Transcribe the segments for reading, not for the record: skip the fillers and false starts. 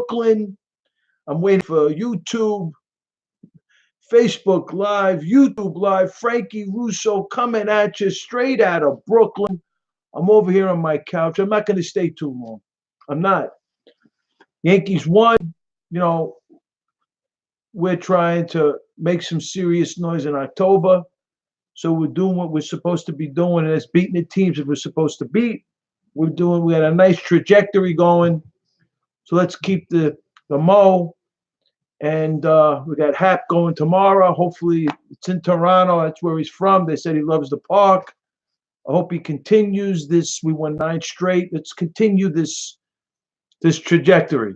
Brooklyn. I'm waiting for YouTube, Facebook Live, YouTube Live. Frankie Russo coming at you straight out of Brooklyn. I'm over here on my couch. I'm not going to stay too long. I'm not. Yankees won. You know, we're trying to make some serious noise in October. So we're doing what we're supposed to be doing, and it's beating the teams that we're supposed to beat. We had a nice trajectory going. So let's keep the Mo. And we got Hap going tomorrow. Hopefully it's in Toronto. That's where he's from. They said he loves the park. I hope he continues this. We won 9 straight. Let's continue this trajectory.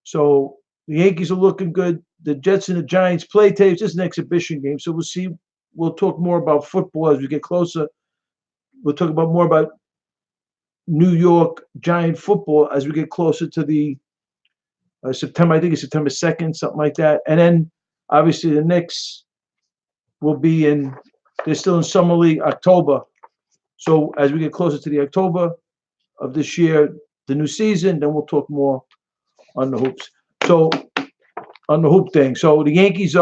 So the Yankees are looking good. The Jets and the Giants play tapes. This is an exhibition game. So we'll see. We'll talk more about football as we get closer. We'll talk about more about New York Giant football as we get closer to the September. I think it's September 2nd, something like that. And then obviously the Knicks will be in. They're still in summer league October. So as we get closer to the October of this year, the new season, then we'll talk more on the hoops. So on the hoop thing. So the Yankees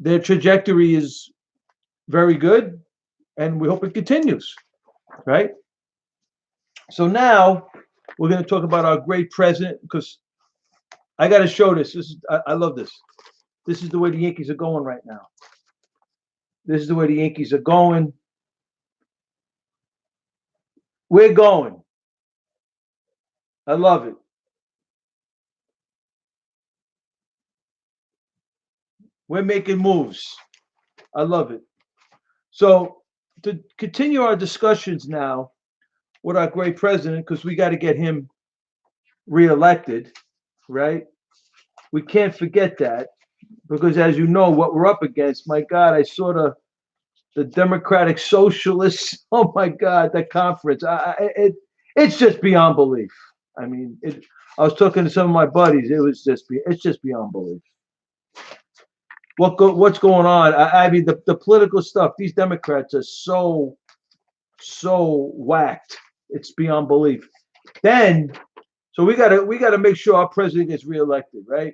their trajectory is very good, and we hope it continues, right? So now we're going to talk about our great president, because I got to show this. I love this. This is the way the Yankees are going right now. This is the way the Yankees are going. We're going. I love it. We're making moves. I love it. So to continue our discussions now with our great president, because we got to get him reelected, right? We can't forget that, because as you know, what we're up against, my God, I saw the Democratic Socialists. Oh my God, that conference. It's just beyond belief. I mean, I was talking to some of my buddies. It's just beyond belief. What's going on? I mean, the political stuff. These Democrats are so whacked. It's beyond belief. Then, so we gotta make sure our president gets reelected, right?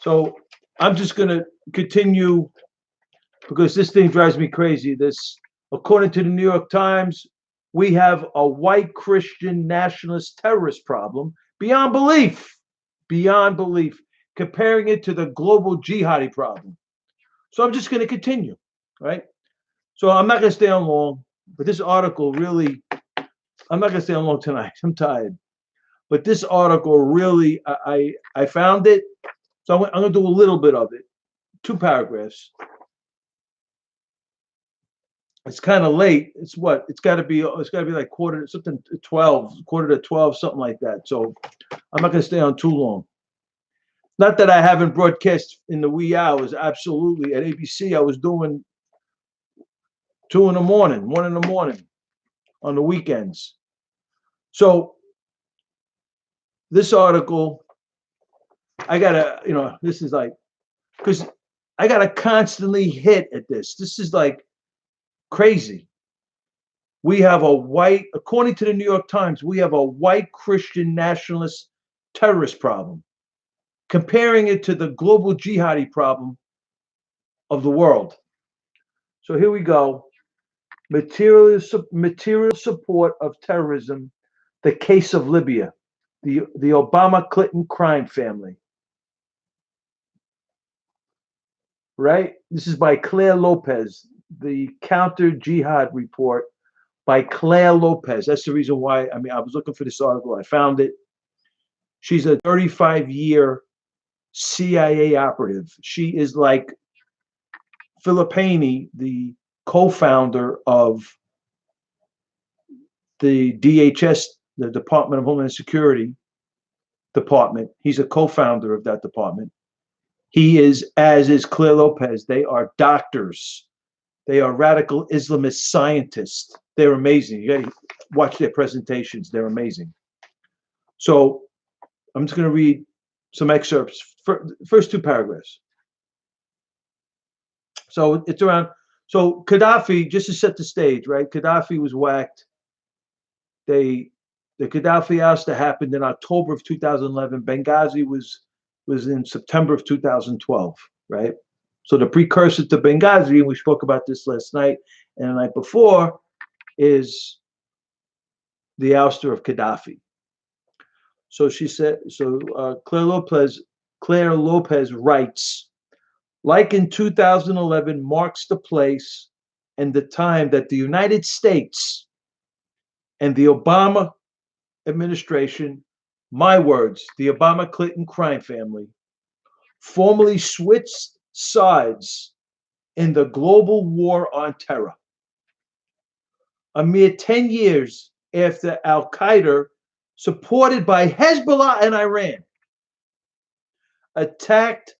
So I'm just gonna continue, because this thing drives me crazy. According to the New York Times, we have a white Christian nationalist terrorist problem beyond belief, comparing it to the global jihadi problem. So I'm just going to continue, right? So I'm not going to stay on long, but this article really, I'm not going to stay on long tonight. I'm tired. But this article really, I found it. So I'm going to do a little bit of it. 2 paragraphs. It's kind of late. It's got to be like quarter to 12, something like that. So I'm not going to stay on too long. Not that I haven't broadcast in the wee hours. Absolutely. At ABC, I was doing 2 in the morning, 1 in the morning on the weekends. So this article, I gotta, this is like, because I gotta constantly hit at this. This is like crazy. We have according to the New York Times, we have a white Christian nationalist terrorist problem, comparing it to the global jihadi problem of the world. So here we go. Material support of terrorism, the case of Libya, the Obama-Clinton crime family. Right? This is by Claire Lopez, the Counter Jihad report by Claire Lopez. That's the reason why, I was looking for this article. I found it. She's a 35-year CIA operative. She is like Filippini, the co-founder of the DHS, the Department of Homeland Security department. He's a co-founder of that department. He is, as is Claire Lopez. They are doctors. They are radical Islamist scientists. They're amazing. You got to watch their presentations. They're amazing. So I'm just going to read some excerpts. First 2 paragraphs. So it's around. So Gaddafi, just to set the stage, right? Gaddafi was whacked. They The Gaddafi ouster happened in October of 2011. Benghazi was in September of 2012, right? So the precursor to Benghazi, and we spoke about this last night and the night before, is the ouster of Gaddafi. So she said. So Claire Lopez writes, like in 2011 marks the place and the time that the United States and the Obama administration, my words, the Obama Clinton crime family, formally switched sides in the global war on terror. A mere 10 years after Al Qaeda, supported by Hezbollah and Iran, attacked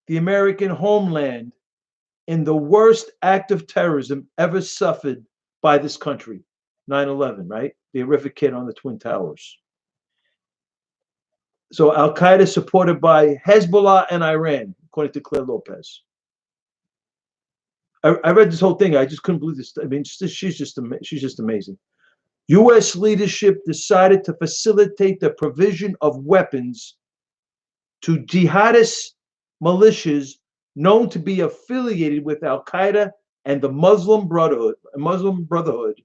the American homeland in the worst act of terrorism ever suffered by this country, 9/11, right? The horrific hit on the Twin Towers. So Al Qaeda supported by Hezbollah and Iran, according to Claire Lopez. I read this whole thing. I just couldn't believe this. I mean, she's just amazing. U.S. leadership decided to facilitate the provision of weapons to jihadist militias known to be affiliated with Al Qaeda and the Muslim Brotherhood,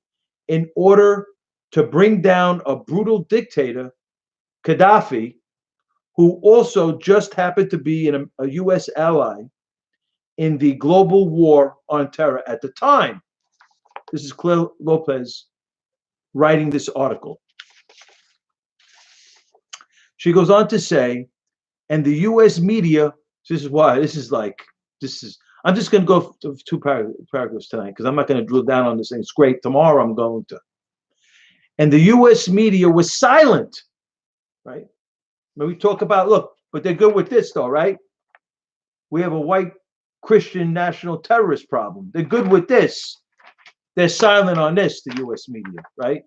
in order to bring down a brutal dictator, Gaddafi, who also just happened to be a U.S. ally in the global war on terror at the time. This is Claire Lopez writing this article. She goes on to say, and the U.S. media, this is why, I'm just going to go to two paragraphs tonight because I'm not going to drill down on this thing. It's great. Tomorrow I'm going to. And the U.S. media was silent, right? When we talk about, look, but they're good with this though, right? We have a white Christian national terrorist problem. They're good with this. They're silent on this, the U.S. media, right?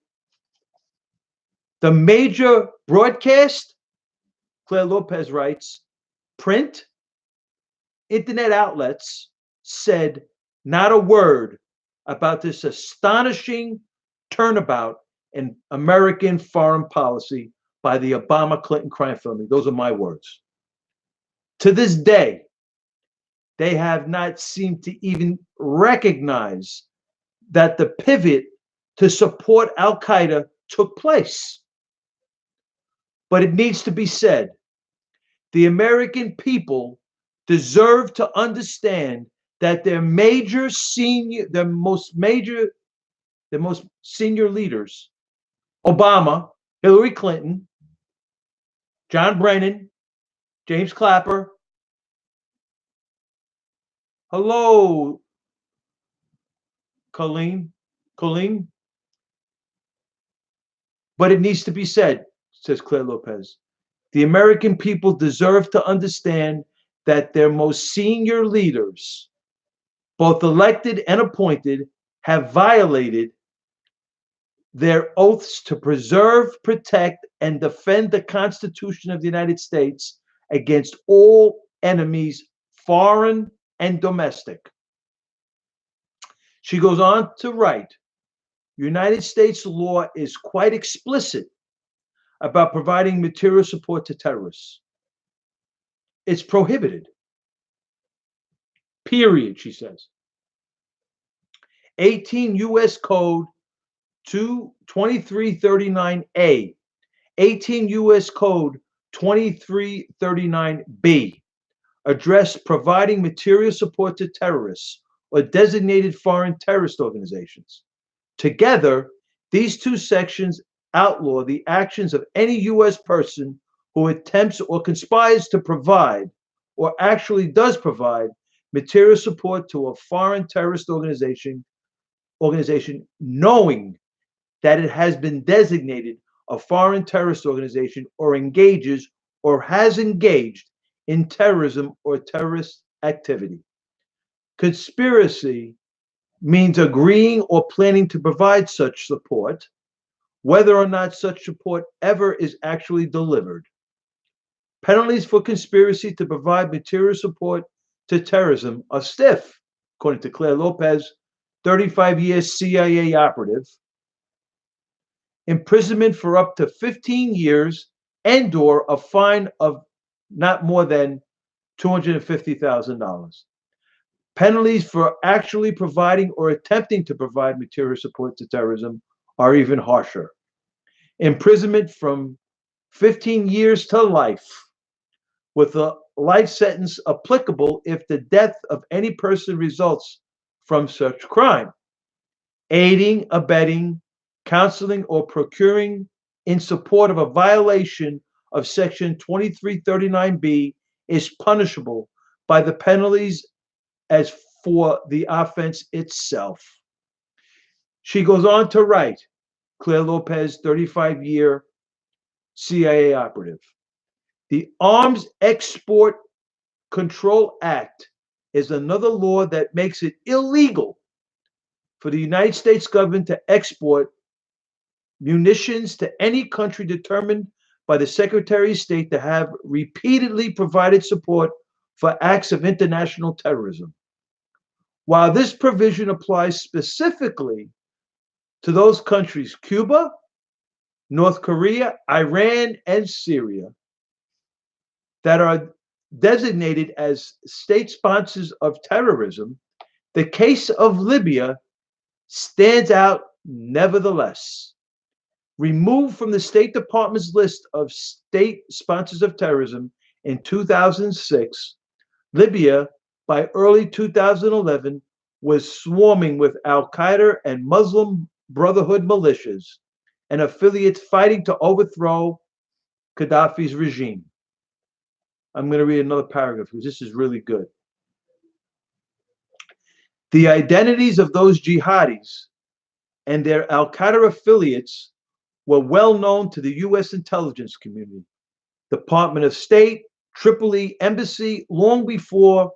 The major broadcast, Claire Lopez writes, print, internet outlets said not a word about this astonishing turnabout in American foreign policy by the Obama Clinton crime family. Those are my words. To this day, they have not seemed to even recognize that the pivot to support Al Qaeda took place. But it needs to be said, the American people deserve to understand that their most senior leaders, Obama, Hillary Clinton, John Brennan, James Clapper. Hello, Colleen. But it needs to be said, says Claire Lopez, the American people deserve to understand that their most senior leaders, both elected and appointed, have violated their oaths to preserve, protect, and defend the Constitution of the United States against all enemies, foreign and domestic. She goes on to write, United States law is quite explicit about providing material support to terrorists. It's prohibited. Period, she says. 18 U.S. Code 2339A, 18 U.S. Code 2339B address providing material support to terrorists or designated foreign terrorist organizations. Together, these two sections outlaw the actions of any U.S. person who attempts or conspires to provide or actually does provide material support to a foreign terrorist organization knowing that it has been designated a foreign terrorist organization or engages or has engaged in terrorism or terrorist activity. Conspiracy means agreeing or planning to provide such support, whether or not such support ever is actually delivered. Penalties for conspiracy to provide material support to terrorism are stiff, according to Claire Lopez, 35 years CIA operative. imprisonment for up to 15 years, and/or a fine of not more than $250,000. Penalties for actually providing or attempting to provide material support to terrorism are even harsher. Imprisonment from 15 years to life, with a life sentence applicable if the death of any person results from such crime. Aiding, abetting, counseling, or procuring in support of a violation of Section 2339B is punishable by the penalties as for the offense itself. She goes on to write, Claire Lopez, 35-year CIA operative. The Arms Export Control Act is another law that makes it illegal for the United States government to export munitions to any country determined by the Secretary of State to have repeatedly provided support for acts of international terrorism. While this provision applies specifically to those countries, Cuba, North Korea, Iran, and Syria, that are designated as state sponsors of terrorism, the case of Libya stands out nevertheless. Removed from the State Department's list of state sponsors of terrorism in 2006, Libya, by early 2011, was swarming with Al-Qaeda and Muslim Brotherhood militias and affiliates fighting to overthrow Gaddafi's regime. I'm going to read another paragraph because this is really good. The identities of those jihadis and their Al-Qaeda affiliates were well known to the U.S. intelligence community, Department of State, Tripoli Embassy, long before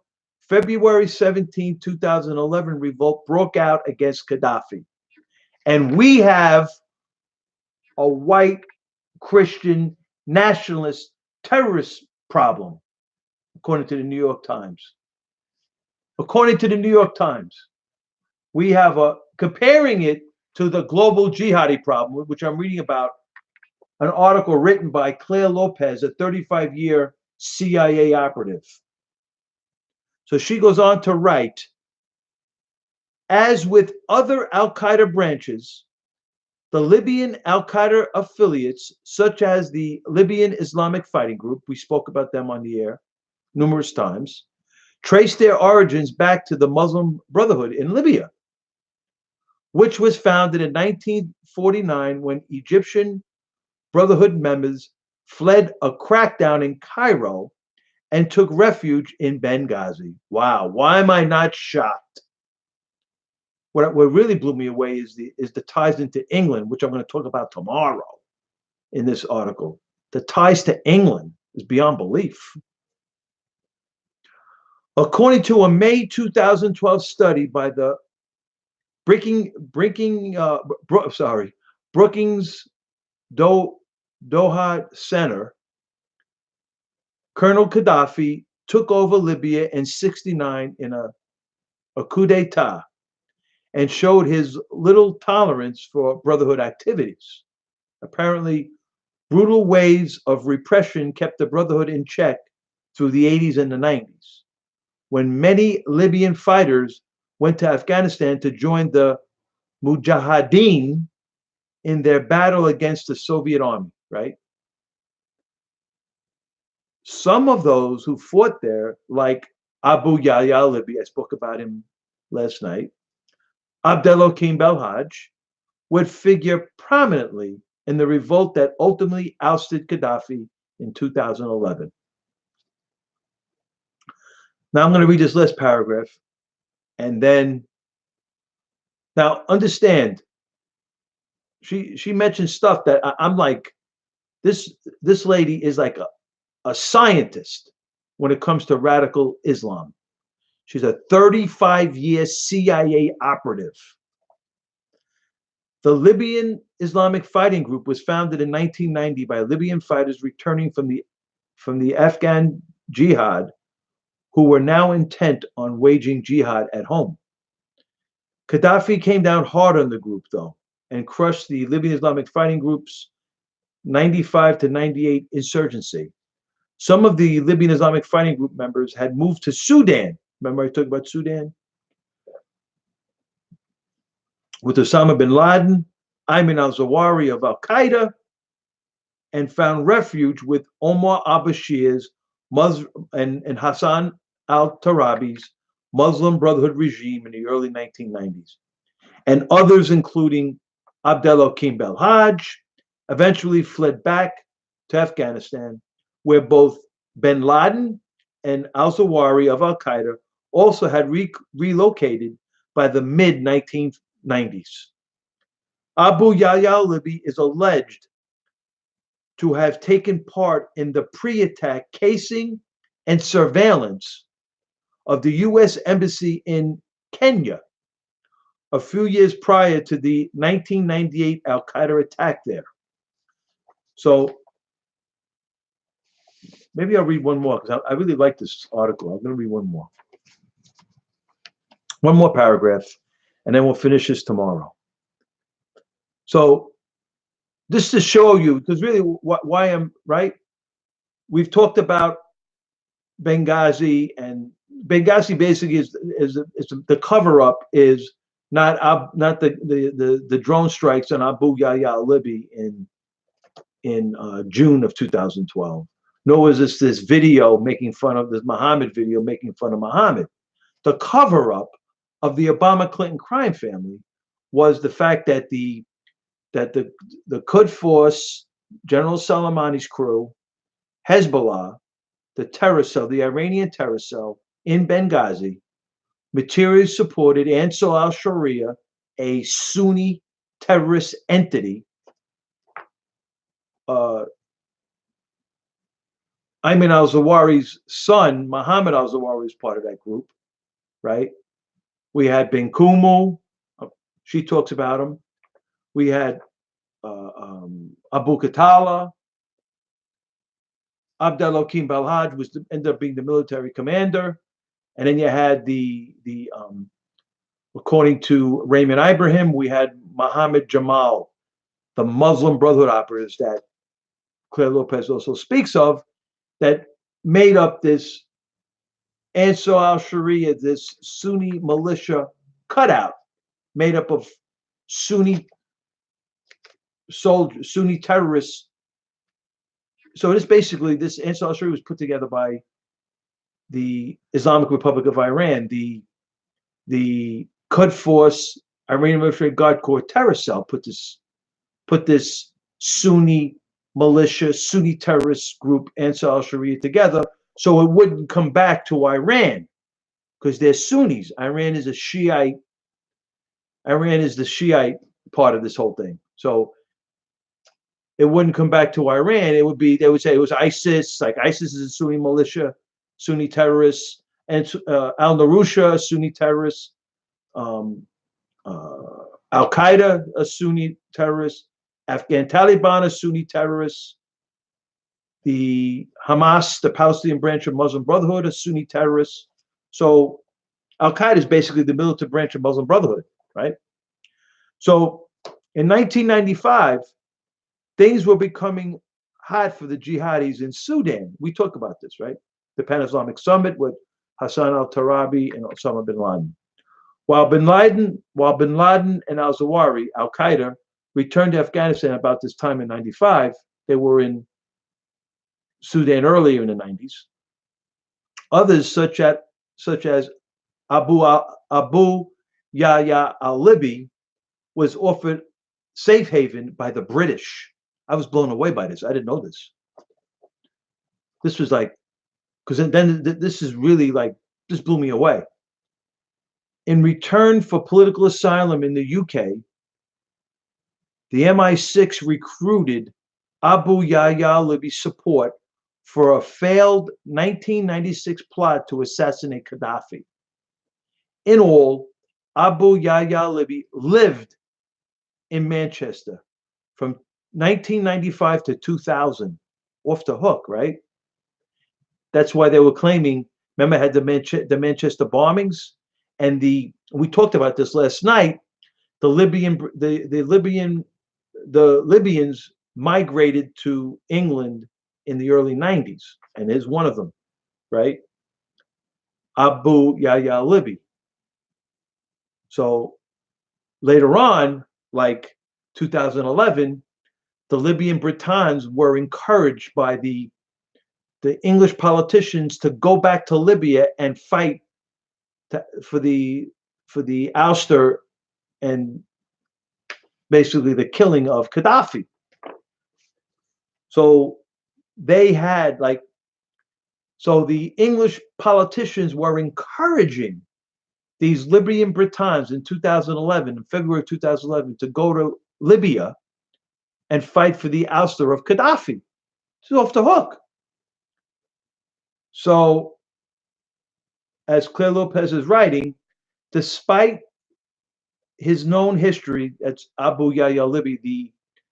February 17, 2011 revolt broke out against Gaddafi. And we have a white Christian nationalist terrorist problem, according to the New York Times. According to the New York Times, we have comparing it to the global jihadi problem, which I'm reading about, an article written by Claire Lopez, a 35-year CIA operative. So she goes on to write, as with other Al-Qaeda branches, the Libyan Al-Qaeda affiliates, such as the Libyan Islamic Fighting Group, we spoke about them on the air numerous times, trace their origins back to the Muslim Brotherhood in Libya, which was founded in 1949 when Egyptian Brotherhood members fled a crackdown in Cairo and took refuge in Benghazi. Wow, why am I not shocked? What really blew me away is the ties into England, which I'm going to talk about tomorrow in this article. The ties to England is beyond belief. According to a May 2012 study by the Brookings Doha Center, Colonel Gaddafi took over Libya in '69 in a coup d'etat and showed his little tolerance for Brotherhood activities. Apparently, brutal waves of repression kept the Brotherhood in check through the 80s and the 90s, when many Libyan fighters went to Afghanistan to join the Mujahideen in their battle against the Soviet army, right? Some of those who fought there, like Abu Yahya al-Libi, I spoke about him last night, Abdelhakim Belhaj, would figure prominently in the revolt that ultimately ousted Gaddafi in 2011. Now I'm going to read this last paragraph, and then, now understand, she mentioned stuff that I'm like, this lady is like a scientist when it comes to radical Islam. She's a 35-year CIA operative. The Libyan Islamic Fighting Group was founded in 1990 by Libyan fighters returning from the Afghan jihad, who were now intent on waging jihad at home. Gaddafi came down hard on the group, though, and crushed the Libyan Islamic Fighting Group's 95 to 98 insurgency. Some of the Libyan Islamic Fighting Group members had moved to Sudan. Remember I talked about Sudan? With Osama bin Laden, Ayman al-Zawahiri of al-Qaeda, and found refuge with Omar al-Bashir's and Hassan al-Turabi's Muslim Brotherhood regime in the early 1990s. And others, including Abdelhakim Belhaj, eventually fled back to Afghanistan, where both bin Laden and al-Zawahiri of al-Qaeda also had relocated by the mid-1990s. Abu Yahya al-Libi is alleged to have taken part in the pre-attack casing and surveillance of the U.S. Embassy in Kenya a few years prior to the 1998 al-Qaeda attack there. So maybe I'll read one more because I really like this article. I'm going to read one more. One more paragraph, and then we'll finish this tomorrow. So just to show you, because really why I'm right, we've talked about Benghazi, and Benghazi basically is the cover up is not the drone strikes on Abu Yahya al-Libi in June of 2012. Nor was this video making fun of this Muhammad video making fun of Muhammad. The cover up of the Obama-Clinton crime family was the fact that the Quds Force, General Soleimani's crew, Hezbollah, the terror cell, the Iranian terror cell in Benghazi, materially supported Ansar al-Sharia, a Sunni terrorist entity. Ayman al-Zawahiri's son, Muhammad al-Zawahiri, is part of that group, right? We had bin Kumu, she talks about him. We had Abu Qatala, Abdelhakim Belhaj ended up being the military commander, and then you had the according to Raymond Ibrahim, we had Muhammad Jamal, the Muslim Brotherhood operatives that Claire Lopez also speaks of, that made up this Ansar al-Sharia, this Sunni militia cutout made up of Sunni soldiers, Sunni terrorists. So it is basically, this Ansar al-Sharia was put together by the Islamic Republic of Iran, the Quds Force, Iranian Military Guard Corps terror cell put this Sunni militia, Sunni terrorist group Ansar al-Sharia together, so it wouldn't come back to Iran, because they're Sunnis. Iran is the Shiite part of this whole thing. So it wouldn't come back to Iran. It would be, they would say it was ISIS, like ISIS is a Sunni militia, Sunni terrorists, and al-Nurusha, a Sunni terrorist, al-Qaeda, a Sunni terrorist, Afghan Taliban, a Sunni terrorist, the Hamas, the Palestinian branch of Muslim Brotherhood, a Sunni terrorist. So al-Qaeda is basically the militant branch of Muslim Brotherhood, right? So in 1995, things were becoming hot for the jihadis in Sudan. We talk about this, right? The Pan-Islamic Summit with Hassan al-Turabi and Osama bin Laden. While bin Laden and al-Zawahiri, al-Qaeda, returned to Afghanistan about this time in 95, they were in Sudan earlier in the 90s. Others, such as Abu Yahya al-Libi, was offered safe haven by the British. I was blown away by this. I didn't know this. This was like, because then this is really like, this blew me away. In return for political asylum in the UK, the MI6 recruited Abu Yahya al-Libi's support for a failed 1996 plot to assassinate Gaddafi. In all, Abu Yahya al-Libi lived in Manchester from 1995 to 2000, off the hook, right? That's why they were claiming, remember, had the Manchester bombings, and we talked about this last night, the Libyans migrated to England in the early 90s, and is one of them, right? Abu Yahya Libby. So later on, like 2011, the Libyan Britons were encouraged by the English politicians to go back to Libya and fight for the ouster and basically the killing of Gaddafi. So they had so the English politicians were encouraging these Libyan Britons in 2011, in February 2011, to go to Libya and fight for the ouster of Gaddafi. It's off the hook. So, as Claire Lopez is writing, despite his known history, that's Abu Yahya Libby, the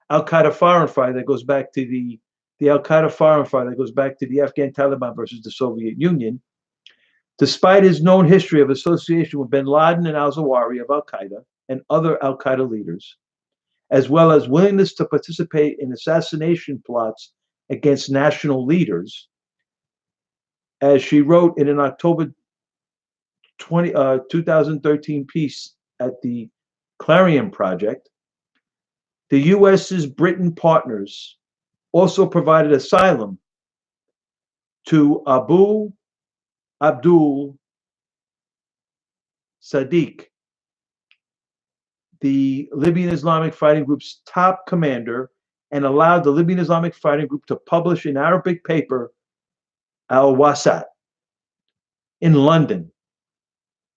Al Qaeda foreign fighter that goes back to the Al Qaeda foreign fighter that goes back to the Afghan Taliban versus the Soviet Union. Despite his known history of association with bin Laden and al-Zawahiri of Al Qaeda and other Al Qaeda leaders, as well as willingness to participate in assassination plots against national leaders, as she wrote in an October 2013 piece at the Clarion Project, the U.S.'s Britain partners also provided asylum to Abu Abdul Sadiq, the Libyan Islamic Fighting Group's top commander, and allowed the Libyan Islamic Fighting Group to publish an Arabic paper, Al-Wasat, in London.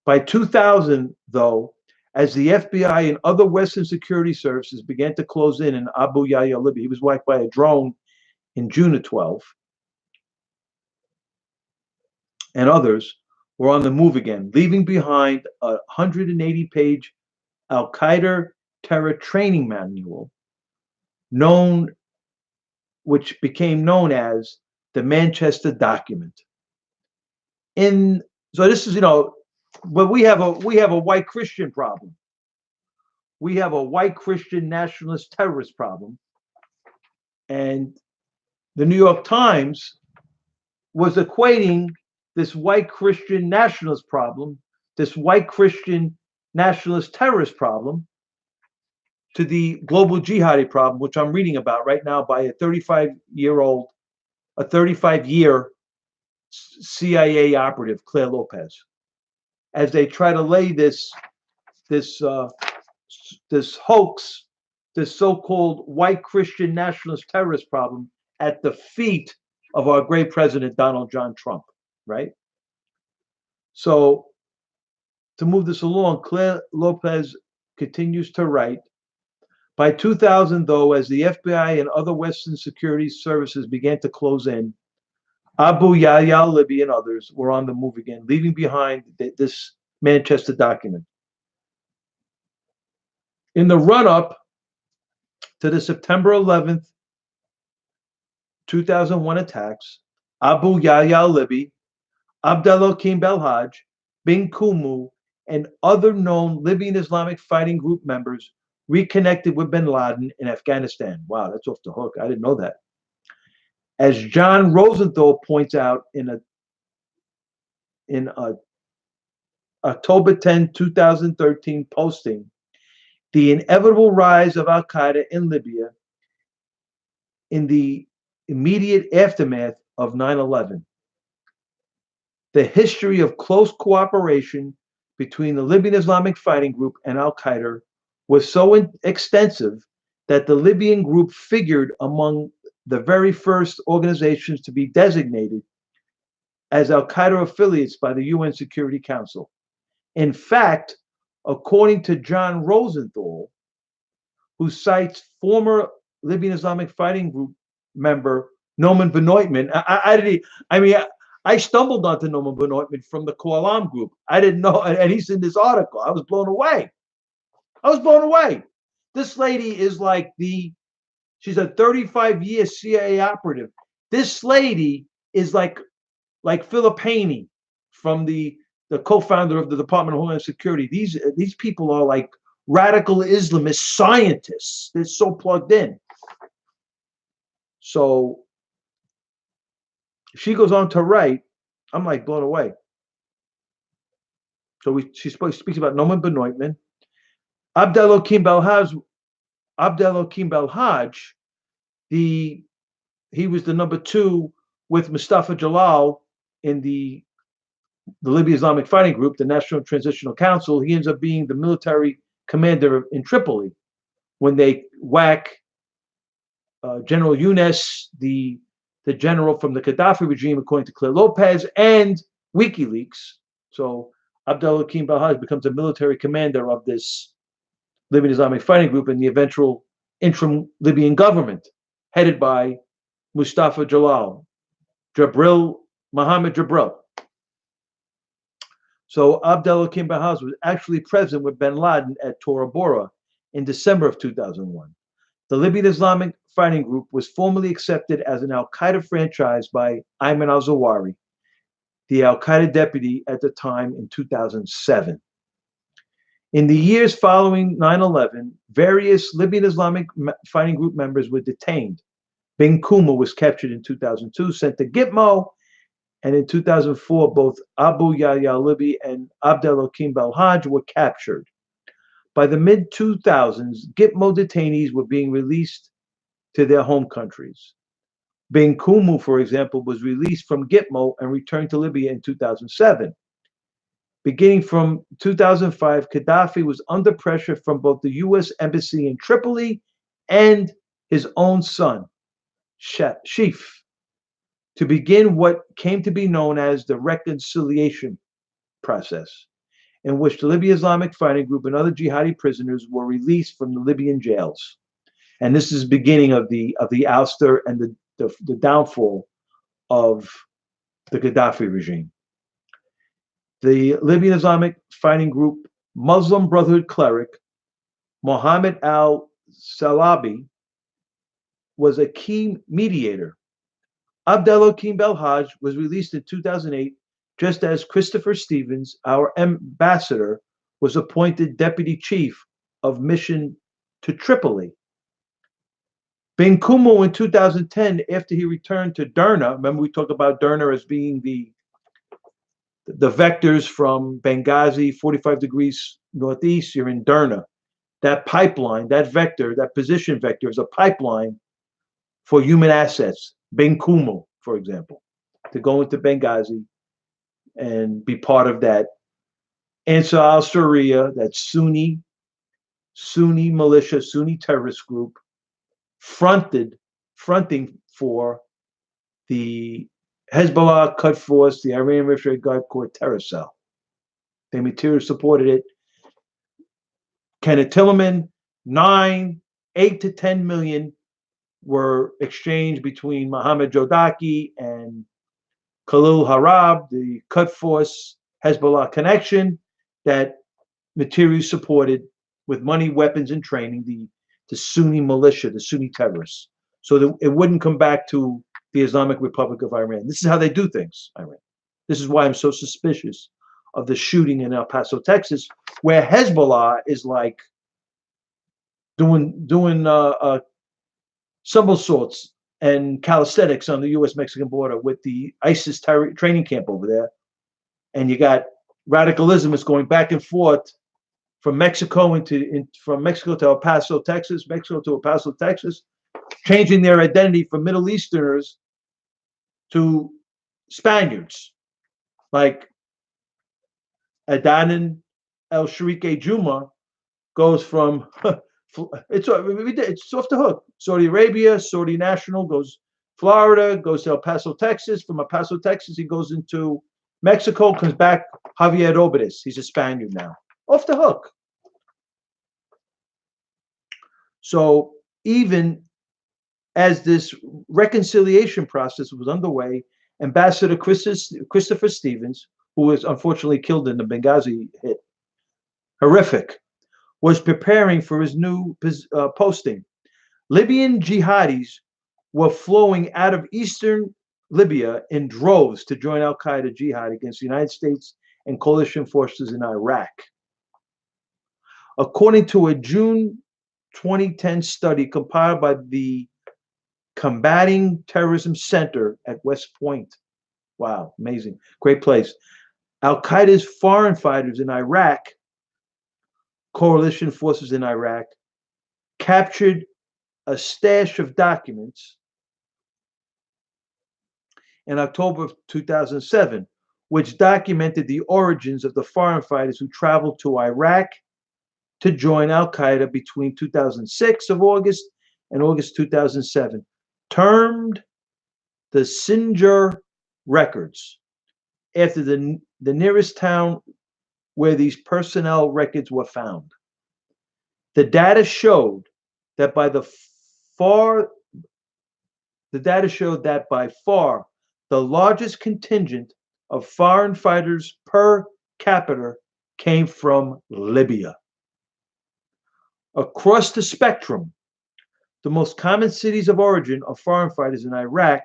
By 2000, though, as the FBI and other Western security services began to close in on Abu Yahya Libby, he was whacked by a drone in June of 12, and others were on the move again, leaving behind a 180-page Al-Qaeda terror training manual, which became known as the Manchester Document. So this is, but we have a white Christian problem. We have a white Christian nationalist terrorist problem. And the New York Times was equating this white Christian nationalist problem, this white Christian nationalist terrorist problem, to the global jihadi problem, which I'm reading about right now by a 35-year CIA operative, Claire Lopez, as they try to lay this hoax, this so-called white Christian nationalist terrorist problem at the feet of our great president, Donald John Trump, right? So to move this along, Claire Lopez continues to write, by 2000, though, as the FBI and other Western security services began to close in, Abu Yahya Libby and others were on the move again, leaving behind this Manchester Document. In the run-up to the September 11th, 2001 attacks, Abu Yahya Libby, Abdelhakim Belhaj, Bin Kumu, and other known Libyan Islamic Fighting Group members reconnected with bin Laden in Afghanistan. Wow, that's off the hook. I didn't know that. As John Rosenthal points out in a October 10, 2013 posting, the inevitable rise of Al-Qaeda in Libya in the immediate aftermath of 9/11. The history of close cooperation between the Libyan Islamic Fighting Group and Al-Qaeda was so extensive that the Libyan group figured among the very first organizations to be designated as Al-Qaeda affiliates by the UN Security Council. In fact, according to John Rosenthal, who cites former Libyan Islamic Fighting Group member Noman Benoitman, I stumbled onto Noman Benoitman from the Koalam group. I didn't know, and he's in this article. I was blown away. This lady is she's a 35-year CIA operative. This lady is like Philip Haney from the co-founder of the Department of Homeland Security. These people are like radical Islamist scientists. They're so plugged in. So she goes on to write. I'm like blown away. So she speaks about Noman Benoitman. Abdelhakim Belhaj, he was the number 2 with Mustafa Jalal in the Libya Islamic Fighting Group, the National Transitional Council. He ends up being the military commander in Tripoli when they whack General Younes, the general from the Gaddafi regime, according to Claire Lopez and WikiLeaks. So Abdelhakim Belhaj becomes a military commander of this Libyan Islamic Fighting Group and the eventual interim Libyan government, headed by Mustafa Jalal, Mohammed Jabril. So Abdelhakim Belhaj was actually present with bin Laden at Tora Bora in December of 2001. The Libyan Islamic Fighting Group was formally accepted as an Al-Qaeda franchise by Ayman al-Zawahiri, the Al-Qaeda deputy at the time, in 2007. In the years following 9/11, various Libyan Islamic Fighting Group members were detained. Bin Kuma was captured in 2002, sent to Gitmo, and in 2004, both Abu Yahya Libi and Abdelhakim Belhaj were captured. By the mid-2000s, Gitmo detainees were being released to their home countries. Bin Kumu, for example, was released from Gitmo and returned to Libya in 2007. Beginning from 2005, Gaddafi was under pressure from both the U.S. Embassy in Tripoli and his own son, Shif, to begin what came to be known as the reconciliation process, in which the Libya Islamic Fighting Group and other jihadi prisoners were released from the Libyan jails. And this is the beginning of the ouster and the downfall of the Gaddafi regime. The Libyan Islamic Fighting Group Muslim Brotherhood cleric Mohammed al-Salabi was a key mediator. Abdelhakim Belhaj was released in 2008, just as Christopher Stevens, our ambassador, was appointed deputy chief of mission to Tripoli. Bin Kumo in 2010, after he returned to Derna, remember we talked about Derna as being the vectors from Benghazi, 45 degrees northeast, you're in Derna. That pipeline, that vector, that position vector is a pipeline for human assets. Bin Kumo, for example, to go into Benghazi and be part of that Ansar al-Sharia, that Sunni militia, Sunni terrorist group, fronting for the Hezbollah, Quds Force, the Iranian Revolutionary Guard Corps terror cell. They materially supported it. Kenneth Tillerman, 8 to 10 million were exchanged between Mohammed Jodaki and Khalil Harab, the Quds Force Hezbollah connection that materially supported with money, weapons, and training the Sunni militia, the Sunni terrorists, so that it wouldn't come back to the Islamic Republic of Iran. This is how they do things, Iran. This is why I'm so suspicious of the shooting in El Paso, Texas, where Hezbollah is like doing somersaults and calisthenics on the U.S.-Mexican border with the ISIS training camp over there. And you got radicalism is going back and forth from Mexico from Mexico to El Paso, Texas, Mexico to El Paso, Texas, changing their identity from Middle Easterners to Spaniards, like Adnan El Sharike Juma goes from it's off the hook. Saudi Arabia, Saudi national, goes Florida, goes to El Paso, Texas. From El Paso, Texas, he goes into Mexico, comes back Javier Robles. He's a Spaniard now. Off the hook. So even as this reconciliation process was underway, Ambassador Christopher Stevens, who was unfortunately killed in the Benghazi hit, horrific, was preparing for his new posting. Libyan jihadis were flowing out of eastern Libya in droves to join al-Qaeda jihad against the United States and coalition forces in Iraq. According to a June 2010 study compiled by the Combating Terrorism Center at West Point. Wow, amazing. Great place. Al Qaeda's foreign fighters in Iraq, coalition forces in Iraq, captured a stash of documents in October of 2007, which documented the origins of the foreign fighters who traveled to Iraq to join Al Qaeda between 2006 of August and August 2007, termed the Sinjar records, after the nearest town where these personnel records were found. The data showed that by far the largest contingent of foreign fighters per capita came from Libya. Across the spectrum, the most common cities of origin of foreign fighters in Iraq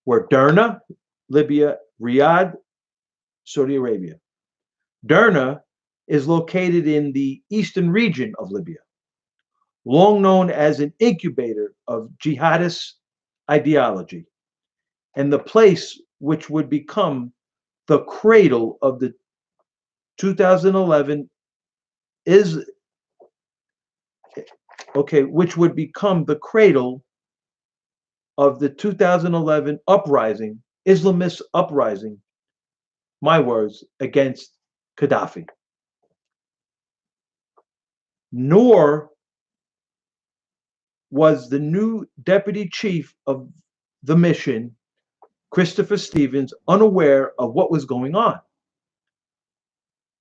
were Derna, Libya, Riyadh, Saudi Arabia. Derna is located in the eastern region of Libya, long known as an incubator of jihadist ideology, and the place which would become the cradle of the 2011 which would become the cradle of the 2011 uprising, Islamist uprising, my words, against Gaddafi. Nor was the new deputy chief of the mission, Christopher Stevens, unaware of what was going on.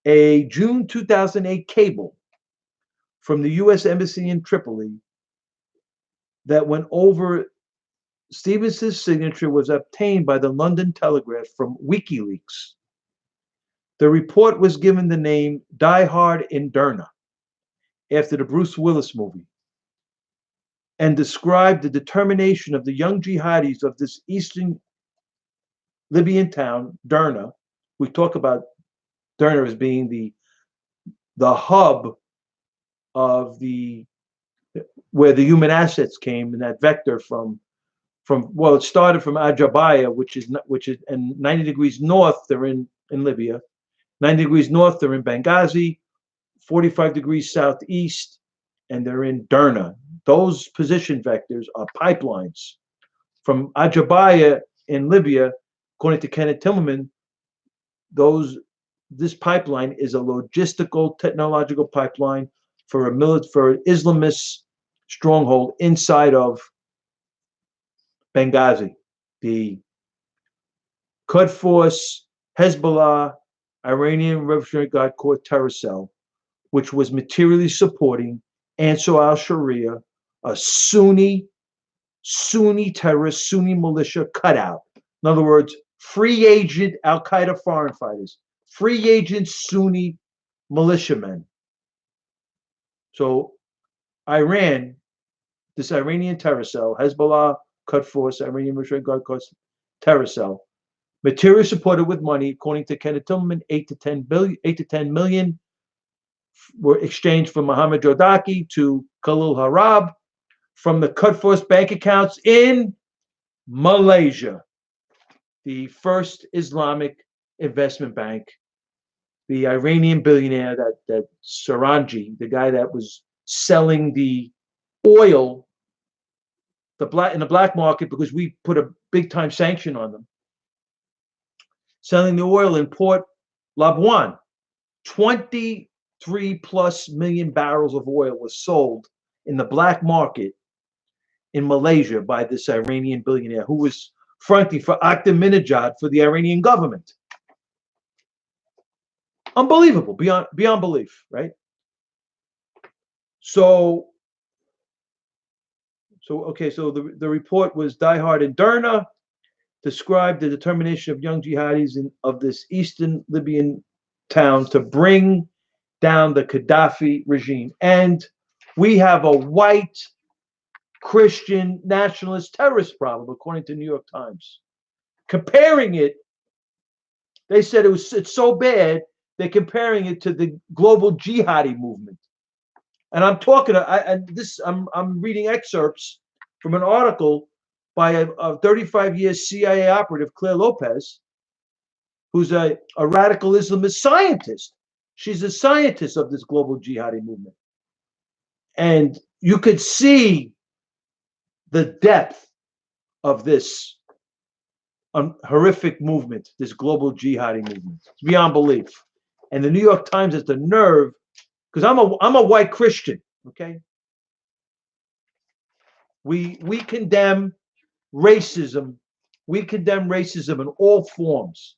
A June 2008 cable from the U.S. Embassy in Tripoli that went over Stevens' signature was obtained by the London Telegraph from WikiLeaks. The report was given the name Die Hard in Derna, after the Bruce Willis movie, and described the determination of the young jihadis of this eastern Libyan town, Derna. We talk about Derna as being the hub of where the human assets came, and that vector from it started from Ajabaya, which is and 90 degrees north they're in Libya, 90 degrees north they're in Benghazi, 45 degrees southeast, and they're in Derna. Those position vectors are pipelines from Ajabaya in Libya. According to Kenneth Timmerman, this pipeline is a logistical, technological pipeline for an Islamist stronghold inside of Benghazi. The Quds Force, Hezbollah, Iranian Revolutionary Guard Corps terror cell, which was materially supporting Ansar al-Sharia, a Sunni terrorist, Sunni militia cutout. In other words, free agent Al-Qaeda foreign fighters, free agent Sunni militiamen. So Iran, this Iranian terror cell, Hezbollah, Quds Force, Iranian Revolutionary Guard Corps terror cell, materially supported with money, according to Kenneth Tillman, 8 to 10 million were exchanged from Mohammed Jodaki to Khalil Harab from the Quds Force bank accounts in Malaysia, the first Islamic investment bank. The Iranian billionaire, that Sarangi, the guy that was selling the oil, in the black market, because we put a big time sanction on them, selling the oil in Port Labuan. 23+ million barrels of oil was sold in the black market in Malaysia by this Iranian billionaire, who was fronting for Ahmadinejad for the Iranian government. Unbelievable, beyond belief, right? So the report was Die Hard in Derna, described the determination of young jihadis of this eastern Libyan town to bring down the Gaddafi regime. And we have a white Christian nationalist terrorist problem, according to New York Times. Comparing it, they said it's so bad, they're comparing it to the global jihadi movement. And I'm talking. I'm reading excerpts from an article by a 35-year CIA operative, Claire Lopez, who's a radical Islamist scientist. She's a scientist of this global jihadi movement, and you could see the depth of this horrific movement, this global jihadi movement. It's beyond belief. And the New York Times has the nerve, because I'm a white Christian. Okay, we condemn racism. We condemn racism in all forms,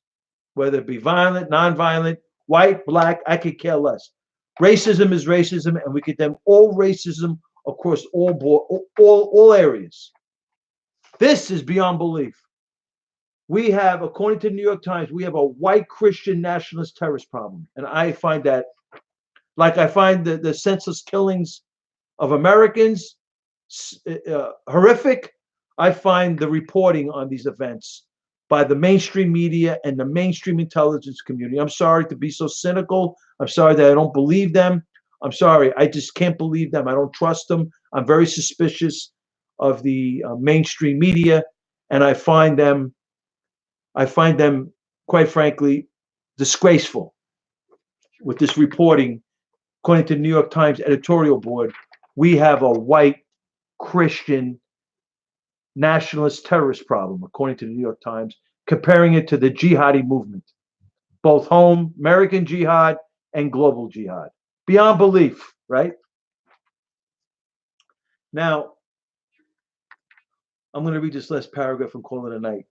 whether it be violent, nonviolent, white, black. I could care less. Racism is racism, and we condemn all racism across all areas. This is beyond belief. We have, according to the New York Times, we have a white Christian nationalist terrorist problem, and I find that, like I find the senseless killings of Americans horrific, I find the reporting on these events by the mainstream media and the mainstream intelligence community. I'm sorry to be so cynical. I'm sorry that I don't believe them. I'm sorry. I just can't believe them. I don't trust them. I'm very suspicious of the mainstream media, and I find them, quite frankly, disgraceful with this reporting. According to the New York Times editorial board, we have a white Christian nationalist terrorist problem, according to the New York Times, comparing it to the jihadi movement, both home, American jihad, and global jihad. Beyond belief, right? Now, I'm going to read this last paragraph and call it a night.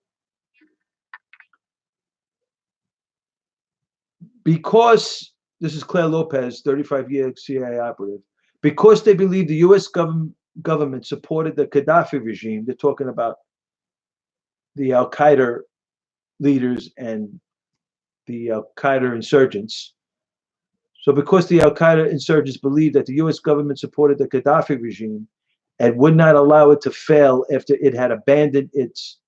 Because, this is Claire Lopez, 35-year CIA operative, because they believe the U.S. government supported the Gaddafi regime. They're talking about the Al-Qaeda leaders and the Al-Qaeda insurgents. So because the Al-Qaeda insurgents believed that the U.S. government supported the Gaddafi regime and would not allow it to fail after it had abandoned its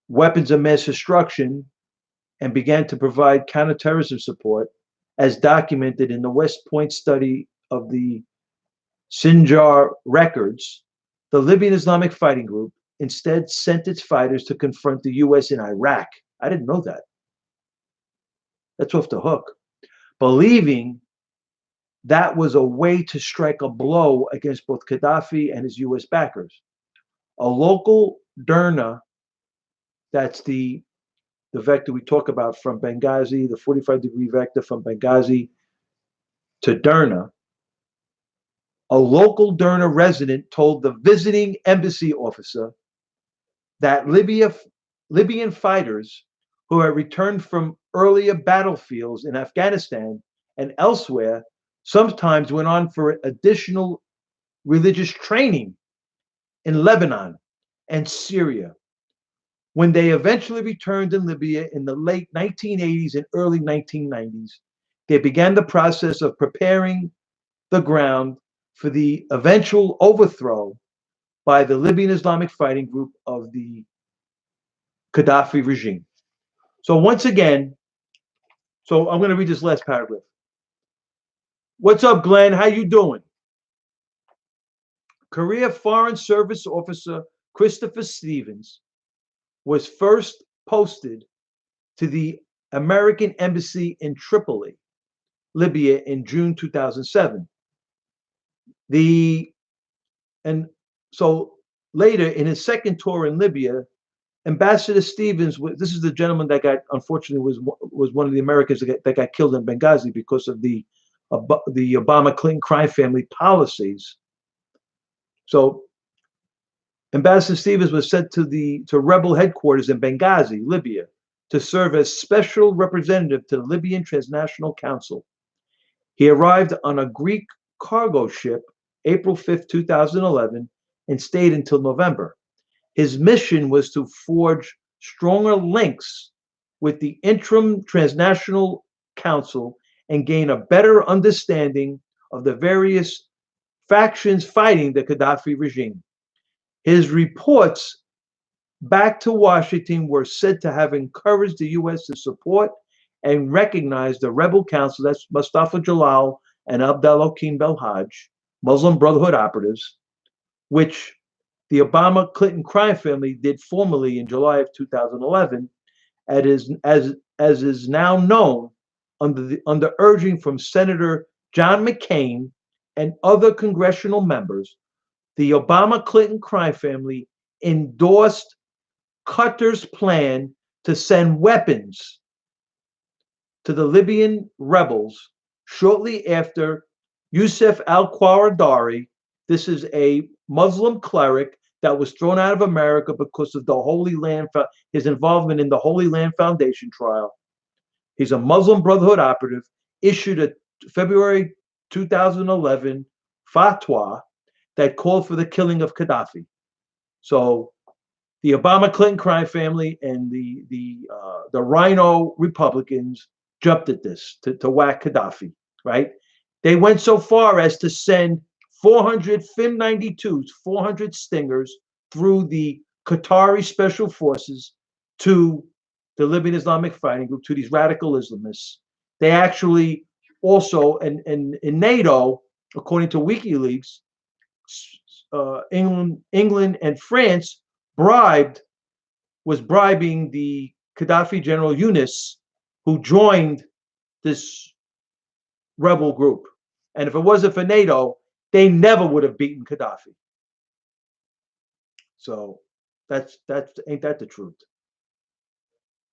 weapons of mass destruction and began to provide counterterrorism support, as documented in the West Point study of the Sinjar records, the Libyan Islamic Fighting Group instead sent its fighters to confront the U.S. in Iraq. I didn't know that. That's off the hook. Believing that was a way to strike a blow against both Gaddafi and his U.S. backers. A local Derna, that's the vector we talk about from Benghazi, the 45-degree vector from Benghazi to Derna, a local Derna resident told the visiting embassy officer that Libyan fighters who had returned from earlier battlefields in Afghanistan and elsewhere sometimes went on for additional religious training in Lebanon and Syria. When they eventually returned in Libya in the late 1980s and early 1990s, they began the process of preparing the ground for the eventual overthrow by the Libyan Islamic Fighting Group of the Gaddafi regime. So once again, so I'm going to read this last paragraph. What's up, Glenn? How you doing? Korea Foreign Service Officer Christopher Stevens was first posted to the American Embassy in Tripoli, Libya, in June 2007. And so later, in his second tour in Libya, Ambassador Stevens, this is the gentleman that unfortunately was one of the Americans that got killed in Benghazi because of the Obama Clinton crime family policies. So Ambassador Stevens was sent to rebel headquarters in Benghazi, Libya, to serve as special representative to the Libyan Transnational Council. He arrived on a Greek cargo ship April 5th, 2011, and stayed until November. His mission was to forge stronger links with the interim Transnational Council and gain a better understanding of the various factions fighting the Gaddafi regime. His reports back to Washington were said to have encouraged the U.S. to support and recognize the rebel council, that's Mustafa Jalal and Abdel-Hakim Belhaj, Muslim Brotherhood operatives, which the Obama-Clinton crime family did formally in July of 2011, as is now known under urging from Senator John McCain and other congressional members. The Obama-Clinton crime family endorsed Qatar's plan to send weapons to the Libyan rebels shortly after Youssef al-Qaradari. This is a Muslim cleric that was thrown out of America because of the Holy Land, his involvement in the Holy Land Foundation trial. He's a Muslim Brotherhood operative, issued a February 2011 fatwa that called for the killing of Gaddafi. So the Obama-Clinton crime family and the Rhino Republicans jumped at this to whack Gaddafi, right? They went so far as to send 400 FIM-92s, 400 Stingers through the Qatari special forces to the Libyan Islamic Fighting Group, to these radical Islamists. They actually also, in NATO, according to WikiLeaks, England and France was bribing the Gaddafi General Yunus, who joined this rebel group. And if it wasn't for NATO, they never would have beaten Gaddafi. So ain't that the truth?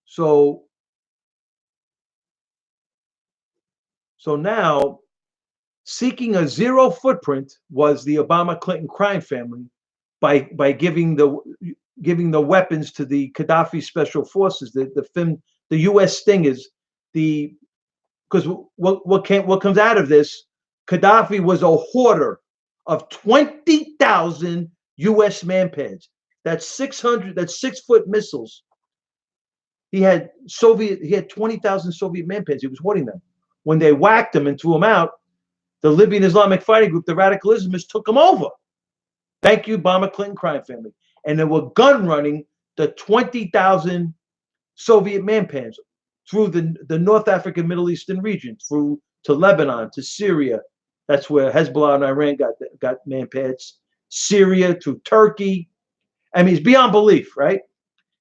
So now, seeking a zero footprint was the Obama-Clinton crime family by giving the weapons to the Gaddafi special forces, the U.S. Stingers, because what comes out of this, Gaddafi was a hoarder of 20,000 U.S. manpads. That's 6-foot missiles. He had 20,000 Soviet manpads. He was hoarding them. When they whacked him and threw him out, the Libyan Islamic Fighting Group, the radical Islamists, took him over. Thank you, Obama-Clinton crime family. And they were gun running the 20,000 Soviet manpads through the North African, Middle Eastern region, through to Lebanon, to Syria. That's where Hezbollah and Iran got manpads. Syria, through Turkey. I mean, it's beyond belief, right?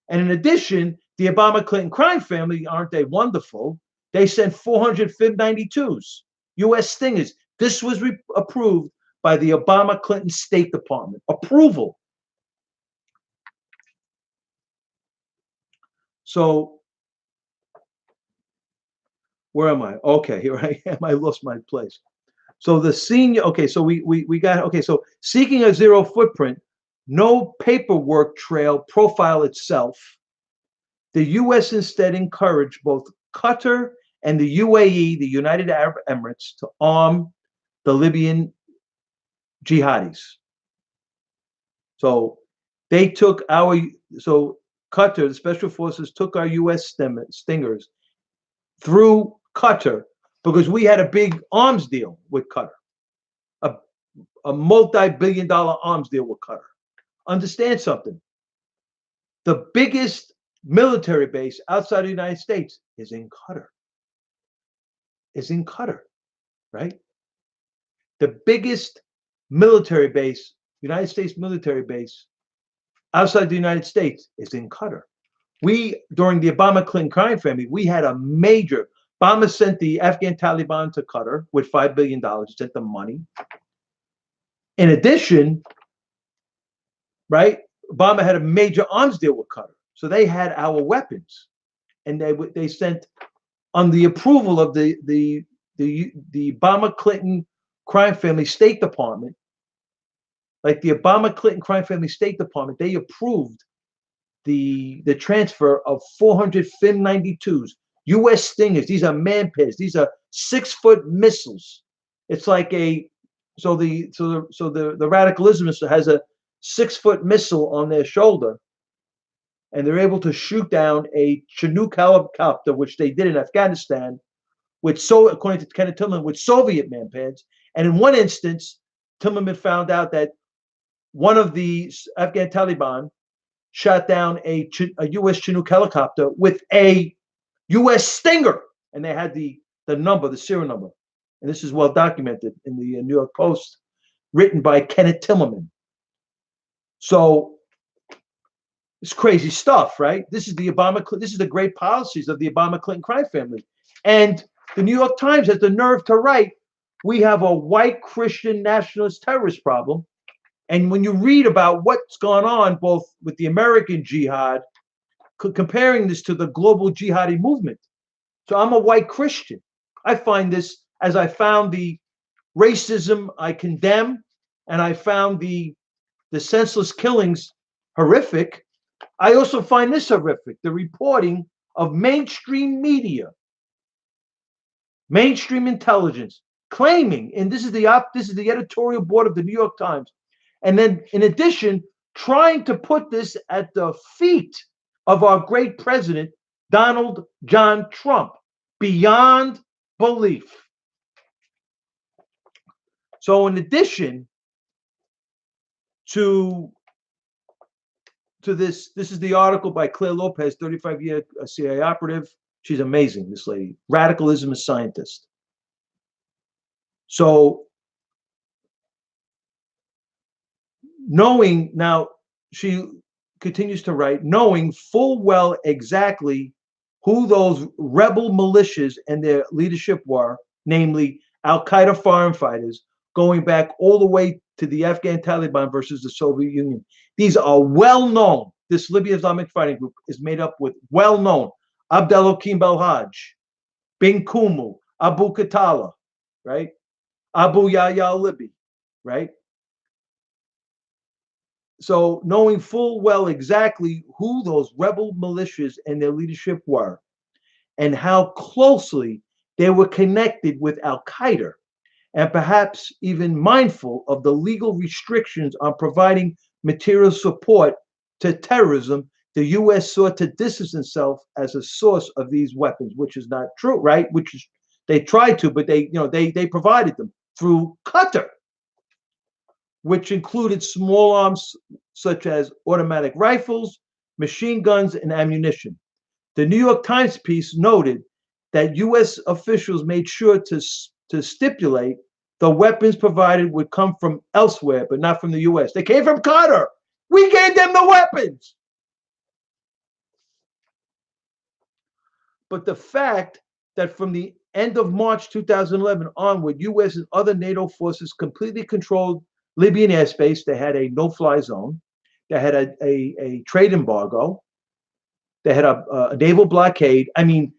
And in addition, the Obama-Clinton crime family, aren't they wonderful? They sent 400 FIM-92s, U.S. Stingers. This was approved by the Obama-Clinton State Department. Approval. So, where am I? Okay, here I am. I lost my place. So the senior, okay, so we got, okay, so seeking a zero footprint, no paperwork trail profile itself. The U.S. instead encouraged both Qatar and the UAE, the United Arab Emirates, to arm the Libyan jihadis. So they took so Qatar, the special forces, took our U.S. Stingers through Qatar because we had a big arms deal with Qatar, a multi-billion-dollar arms deal with Qatar. Understand something. The biggest military base outside of the United States is in Qatar. Right? The biggest military base, United States military base outside the United States is in Qatar. During the Obama-Clinton crime family, we had a major, Obama sent the Afghan Taliban to Qatar with $5 billion, sent them money. In addition, right, Obama had a major arms deal with Qatar. So they had our weapons, and they sent, on the approval of the Obama-Clinton crime family State Department, like the Obama-Clinton crime family State Department, they approved the transfer of 400 FIM-92s, U.S. Stingers. These are manpads. These are 6-foot missiles. It's like the radical Islamist has a 6-foot missile on their shoulder, and they're able to shoot down a Chinook helicopter, which they did in Afghanistan, according to Kenneth Tillman, with Soviet manpads. And in one instance, Tillman found out that one of the Afghan Taliban shot down a U.S. Chinook helicopter with a U.S. Stinger, and they had the serial number. and this is well documented in the New York Post, written by Kenneth Timmerman. So it's crazy stuff, right? This is the great policies of the Obama-Clinton crime family. And the New York Times has the nerve to write, we have a white Christian nationalist terrorist problem. And when you read about what's gone on, both with the American jihad, comparing this to the global jihadi movement. So I'm a white Christian. I find this, as I found the racism I condemn, and I found the senseless killings horrific, I also find this horrific, the reporting of mainstream media, mainstream intelligence, claiming, and this is the editorial board of the New York Times, and then in addition, trying to put this at the feet of our great president, Donald John Trump, beyond belief. So in addition to this is the article by Claire Lopez, 35-year CIA operative. She's amazing, this lady. Radicalism as scientist. So knowing, now she continues to write, knowing full well exactly who those rebel militias and their leadership were, namely Al-Qaeda foreign fighters, going back all the way to the Afghan Taliban versus the Soviet Union. These are well-known. This Libya Islamic Fighting Group is made up with well-known Abdelhakim Belhaj, Bin Kumu, Abu Katala, right? Abu Yahya al-Libi, right? So knowing full well exactly who those rebel militias and their leadership were, and how closely they were connected with Al-Qaeda, and perhaps even mindful of the legal restrictions on providing material support to terrorism, the U.S. sought to distance itself as a source of these weapons, which is not true, right? Which is, they tried to, but they provided them through Qatar, which included small arms such as automatic rifles, machine guns, and ammunition. The New York Times piece noted that U.S. officials made sure to stipulate the weapons provided would come from elsewhere, but not from the U.S. They came from Qatar. We gave them the weapons. But the fact that from the end of March 2011 onward, U.S. and other NATO forces completely controlled Libyan airspace. They had a no-fly zone. They had a trade embargo. They had a naval blockade. I mean,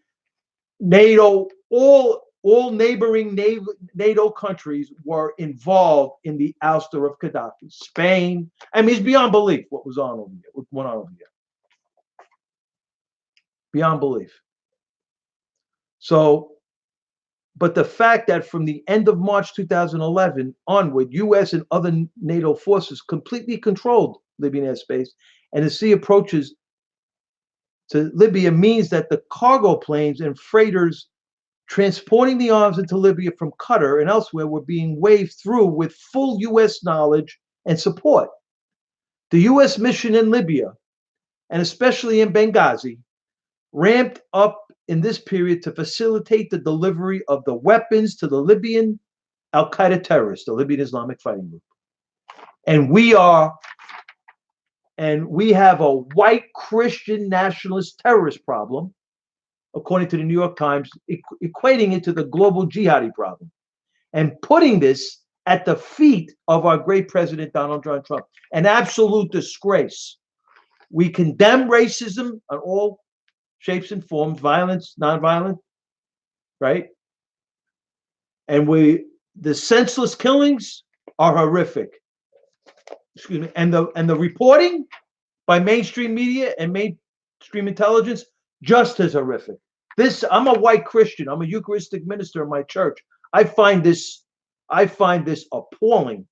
NATO, all neighboring NATO countries were involved in the ouster of Gaddafi. Spain. I mean, it's beyond belief what was on over here, what went on over here. Beyond belief. So, but the fact that from the end of March 2011 onward, U.S. and other NATO forces completely controlled Libyan airspace, and the sea approaches to Libya means that the cargo planes and freighters transporting the arms into Libya from Qatar and elsewhere were being waved through with full U.S. knowledge and support. The U.S. mission in Libya, and especially in Benghazi, ramped up in this period to facilitate the delivery of the weapons to the Libyan Al-Qaeda terrorists, the Libyan Islamic Fighting Group. And we have a white Christian nationalist terrorist problem, according to the New York Times, equating it to the global jihadi problem, and putting this at the feet of our great president, Donald John Trump. An absolute disgrace. We condemn racism on all shapes and forms, violence, nonviolent, right? And the senseless killings are horrific. Excuse me. And the reporting by mainstream media and mainstream intelligence, just as horrific. I'm a white Christian. I'm a Eucharistic minister in my church. I find this appalling.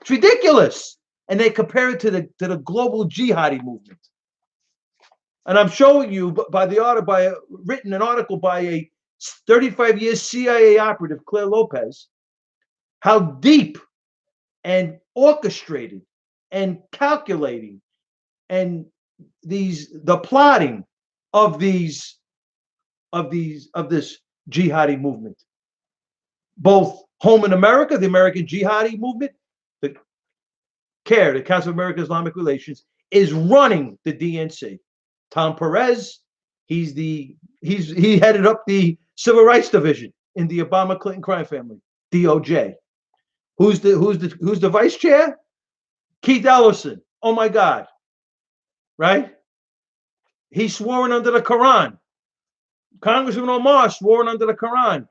It's ridiculous. And they compare it to the global jihadi movement. And I'm showing you written an article by a 35-year CIA operative, Claire Lopez, how deep and orchestrated and calculating and the plotting of this jihadi movement. both home in America, the American Jihadi movement, the CARE, the Council of American Islamic Relations, is running the DNC. Tom Perez, he headed up the Civil Rights Division in the Obama Clinton crime family, DOJ. Who's the vice chair? Keith Ellison. Oh my God, right? He's sworn under the Quran. Congressman Omar sworn under the Quran.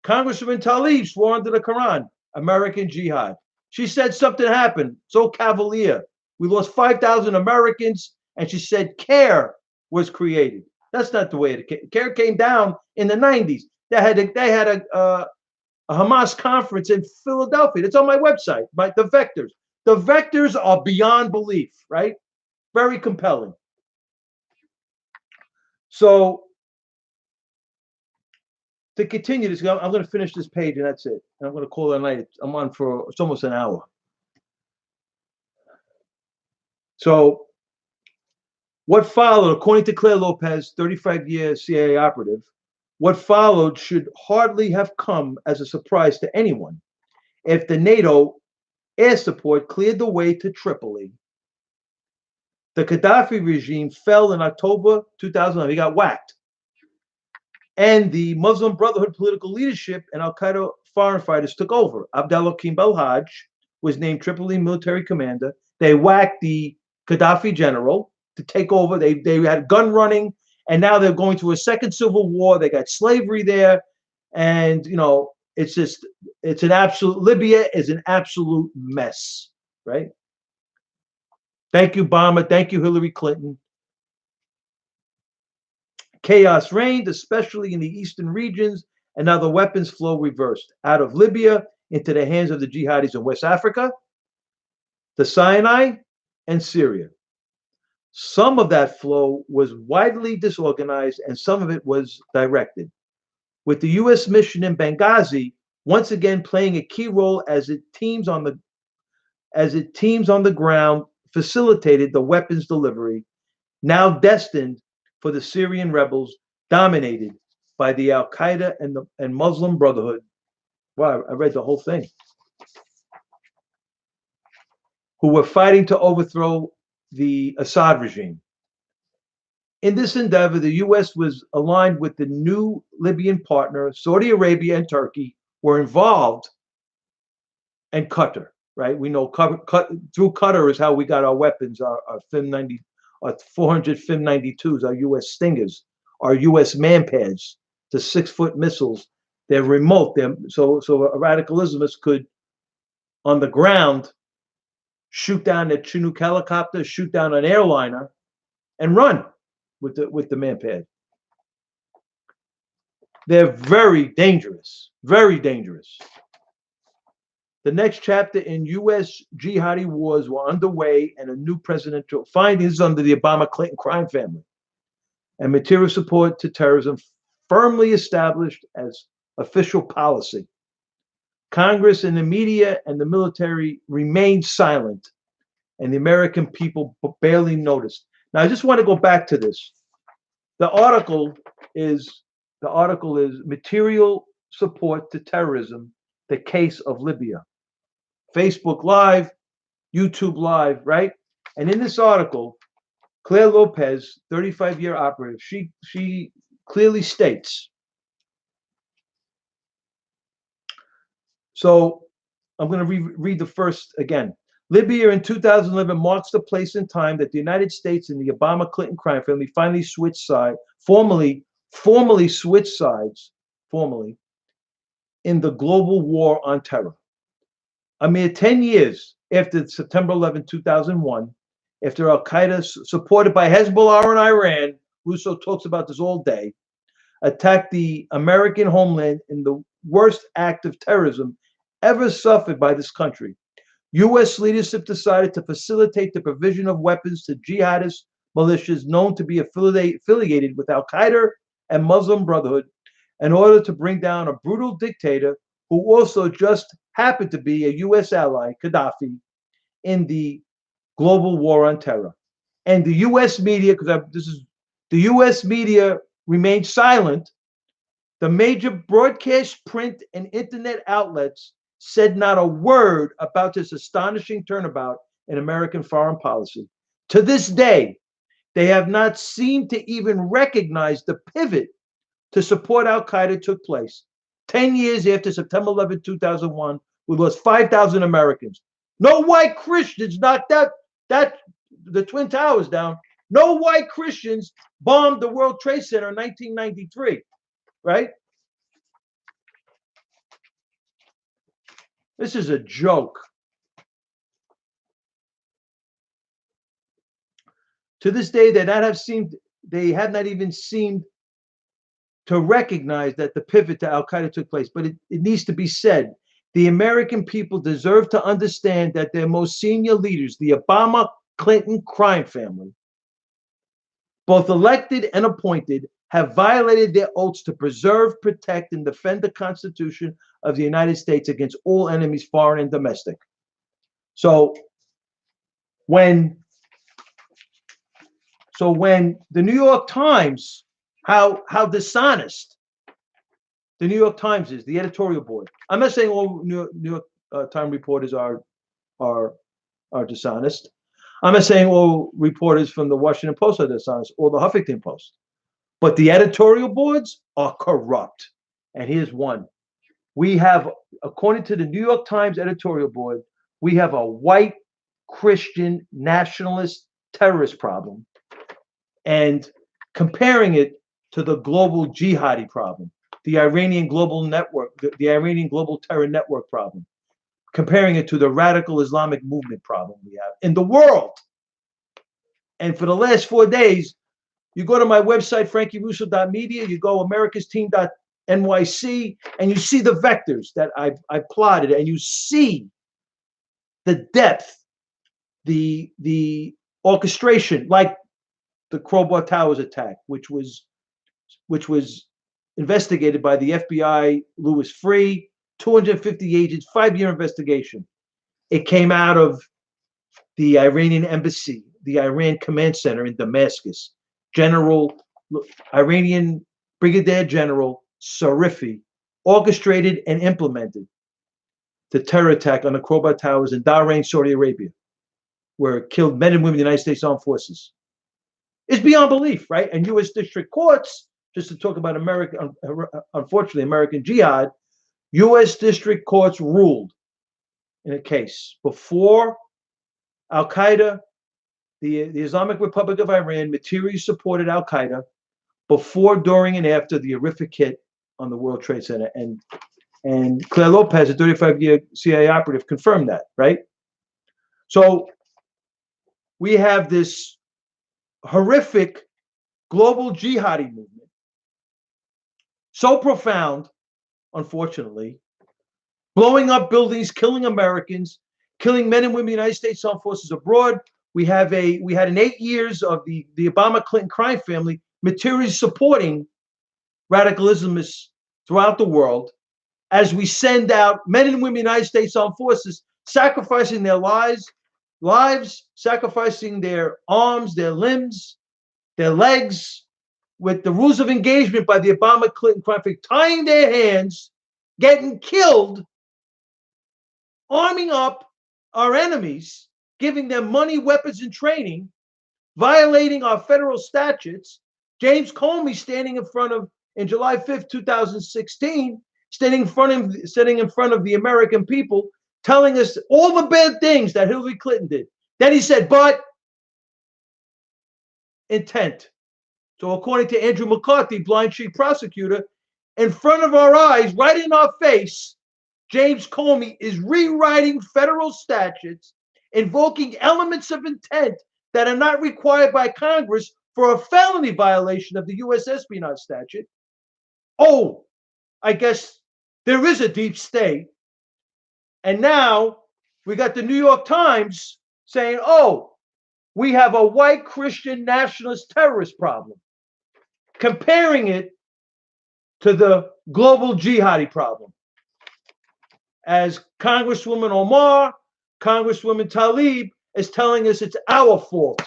Congressman Tlaib swore under the Quran. American Jihad. She said something happened so cavalier. We lost 5,000 Americans, and she said CARE was created. That's not the way it CARE came down in the 90s. They had a Hamas conference in Philadelphia. It's on my website, the vectors. The vectors are beyond belief, right? Very compelling. So to continue this, I'm going to finish this page and that's it. And I'm going to call it a night. I'm on for it's almost an hour. So what followed, according to Claire Lopez, 35-year CIA operative, what followed should hardly have come as a surprise to anyone if the NATO air support cleared the way to Tripoli. The Gaddafi regime fell in October 2011. He got whacked. And the Muslim Brotherhood political leadership and Al-Qaeda foreign fighters took over. Abdel Hakim Belhaj was named Tripoli military commander. They whacked the Gaddafi general to take over. They had gun running, and now they're going through a second civil war. They got slavery there, and it's an absolute. Libya is an absolute mess, right? Thank you, Obama. Thank you, Hillary Clinton. Chaos reigned, especially in the eastern regions, and now the weapons flow reversed out of Libya into the hands of the jihadis in West Africa, the Sinai, and Syria. Some of that flow was widely disorganized, and some of it was directed, with the U.S. mission in Benghazi once again playing a key role as it teams on the ground facilitated the weapons delivery, now destined for the Syrian rebels dominated by the Al-Qaeda and Muslim Brotherhood. Wow, I read the whole thing. Who were fighting to overthrow the Assad regime. In this endeavor, the U.S. was aligned with the new Libyan partner. Saudi Arabia and Turkey were involved, and Qatar, right? We know through Qatar is how we got our weapons, our FIM 90. 400 FIM 92s, our U.S. Stingers, our U.S. Manpads, the 6-foot missiles. They're remote. So a radical Islamist could, on the ground, shoot down a Chinook helicopter, shoot down an airliner, and run with the Manpad. They're very dangerous, very dangerous. The next chapter in U.S. jihadi wars were underway, and a new presidential findings under the Obama-Clinton crime family and material support to terrorism firmly established as official policy. Congress and the media and the military remained silent, and the American people barely noticed. Now, I just want to go back to this. The article is Material Support to Terrorism, the Case of Libya. Facebook Live, YouTube Live, right? And in this article, Claire Lopez, 35-year operative, she clearly states. So I'm going to read the first again. Libya in 2011 marks the place and time that the United States and the Obama-Clinton crime family finally switched sides, formally switched sides, in the global war on terror. A mere 10 years after September 11, 2001, after Al-Qaeda, supported by Hezbollah and Iran, Russo talks about this all day, attacked the American homeland in the worst act of terrorism ever suffered by this country. U.S. leadership decided to facilitate the provision of weapons to jihadist militias known to be affiliated with Al-Qaeda and Muslim Brotherhood in order to bring down a brutal dictator who also just happened to be a U.S. ally, Gaddafi, in the global war on terror. And the U.S. media, the U.S. media remained silent. The major broadcast, print, and internet outlets said not a word about this astonishing turnabout in American foreign policy. To this day, they have not seemed to even recognize the pivot to support Al Qaeda took place. 10 years after September 11, 2001, we lost 5,000 Americans. No white Christians knocked the Twin Towers down. No white Christians bombed the World Trade Center in 1993, right? This is a joke. To this day, they have not even seemed to recognize that the pivot to Al Qaeda took place. But it needs to be said, the American people deserve to understand that their most senior leaders, the Obama Clinton crime family, both elected and appointed, have violated their oaths to preserve, protect, and defend the Constitution of the United States against all enemies, foreign and domestic. So when the New York Times, how dishonest the New York Times is, the editorial board. I'm not saying all New York Times reporters are dishonest. I'm not saying all reporters from the Washington Post are dishonest or the Huffington Post, but the editorial boards are corrupt. And here's one. We have, according to the New York Times editorial board, we have a white Christian nationalist terrorist problem, and comparing it to the global jihadi problem, the Iranian global network, the Iranian global terror network problem, comparing it to the radical Islamic movement problem we have in the world. And for the last 4 days, you go to my website, frankierusso.media, you go americasteam.nyc, and you see the vectors that I plotted, and you see the depth, the orchestration, like the Crowbar Towers attack, which was investigated by the FBI, Louis Freeh, 250 agents, 5-year investigation. It came out of the Iranian embassy, the Iran command center in Damascus. Iranian Brigadier General Sarifi orchestrated and implemented the terror attack on the Crowbar Towers in Bahrain, Saudi Arabia, where it killed men and women of the United States Armed Forces. It's beyond belief, right? And U.S. district courts, just to talk about unfortunately, American jihad, U.S. district courts ruled in a case before Al Qaeda, the Islamic Republic of Iran, materially supported Al Qaeda, before, during, and after the horrific hit on the World Trade Center. And Claire Lopez, a 35-year CIA operative, confirmed that, right? So we have this horrific global jihadi movement, so profound, unfortunately, blowing up buildings, killing Americans, killing men and women of the United States Armed Forces abroad. We had an 8 years of the Obama Clinton crime family materially supporting radical Islamists throughout the world, as we send out men and women of the United States Armed Forces, sacrificing their lives, sacrificing their arms, their limbs, their legs, with the rules of engagement by the Obama Clinton crime family, tying their hands, getting killed, arming up our enemies, giving them money, weapons, and training, violating our federal statutes. James Comey standing in July 5th, 2016, standing in front of the American people, telling us all the bad things that Hillary Clinton did. Then he said, but intent. So according to Andrew McCarthy, blind sheep prosecutor, in front of our eyes, right in our face, James Comey is rewriting federal statutes, invoking elements of intent that are not required by Congress for a felony violation of the U.S. espionage statute. Oh, I guess there is a deep state. And now we got the New York Times saying, oh, we have a white Christian nationalist terrorist problem, comparing it to the global jihadi problem. As Congresswoman Omar, Congresswoman Tlaib is telling us it's our fault.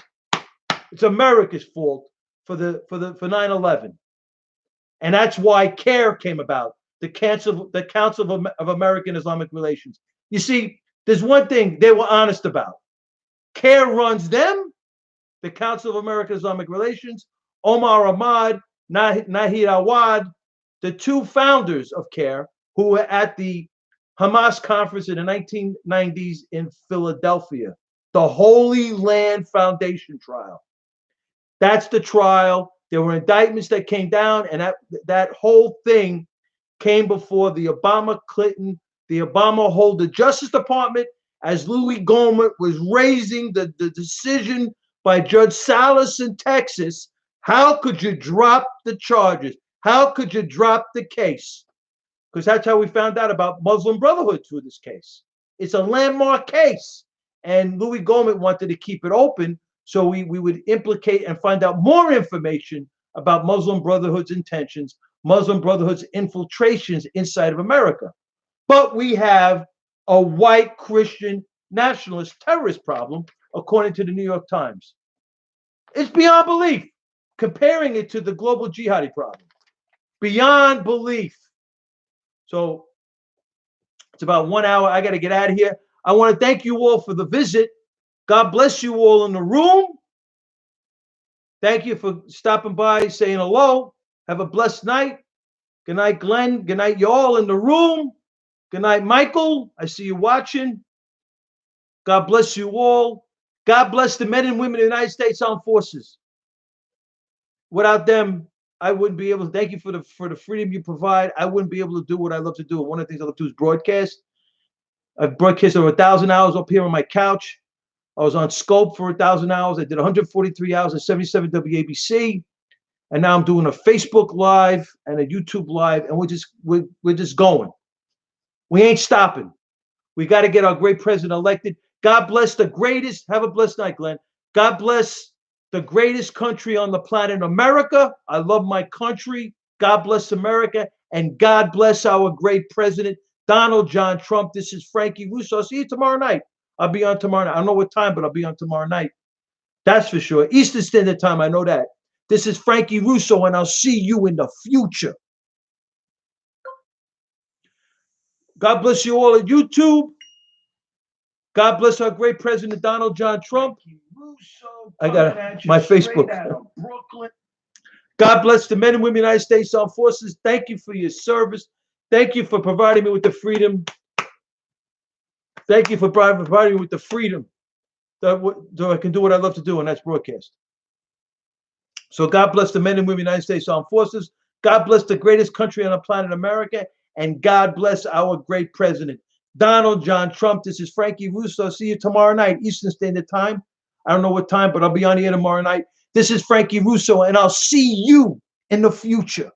It's America's fault for 9/11. And that's why CARE came about, the Council of American Islamic Relations. You see, there's one thing they were honest about. CARE runs them, the Council of American Islamic Relations. Omar Ahmad, Nahid Awad, the two founders of CARE, who were at the Hamas conference in the 1990s in Philadelphia, the Holy Land Foundation trial. That's the trial. There were indictments that came down, and that whole thing came before the Obama hold the Justice Department as Louis Gohmert was raising the decision by Judge Salas in Texas. How could you drop the charges? How could you drop the case? Because that's how we found out about Muslim Brotherhood through this case. It's a landmark case. And Louis Gohmert wanted to keep it open so we would implicate and find out more information about Muslim Brotherhood's intentions, Muslim Brotherhood's infiltrations inside of America. But we have a white Christian nationalist terrorist problem, according to the New York Times. It's beyond belief, comparing it to the global jihadi problem. Beyond belief. So it's about 1 hour. I got to get out of here. I want to thank you all for the visit. God bless you all in the room. Thank you for stopping by, saying hello. Have a blessed night. Good night, Glenn. Good night, you all in the room. Good night, Michael. I see you watching. God bless you all. God bless the men and women of the United States Armed Forces. Without them, I wouldn't be able to. Thank you for the freedom you provide. I wouldn't be able to do what I love to do. One of the things I love to do is broadcast. I've broadcast over 1,000 hours up here on my couch. I was on Scope for 1,000 hours. I did 143 hours at 77 WABC, and now I'm doing a Facebook Live and a YouTube Live, and we're just going. We ain't stopping. We got to get our great president elected. God bless the greatest. Have a blessed night, Glenn. God bless the greatest country on the planet, America. I love my country. God bless America, and God bless our great president, Donald John Trump. This is Frankie Russo. I'll see you tomorrow night. I'll be on tomorrow night. I don't know what time, but I'll be on tomorrow night. That's for sure. Eastern Standard Time, I know that. This is Frankie Russo, and I'll see you in the future. God bless you all at YouTube. God bless our great president, Donald John Trump. I got my Facebook. God bless the men and women of the United States Armed Forces. Thank you for your service. Thank you for providing me with the freedom. Thank you for providing me with the freedom so I can do what I love to do, and that's broadcast. So God bless the men and women of the United States Armed Forces. God bless the greatest country on the planet, America. And God bless our great president, Donald John Trump. This is Frankie Russo. See you tomorrow night, Eastern Standard Time. I don't know what time, but I'll be on here tomorrow night. This is Frankie Russo, and I'll see you in the future.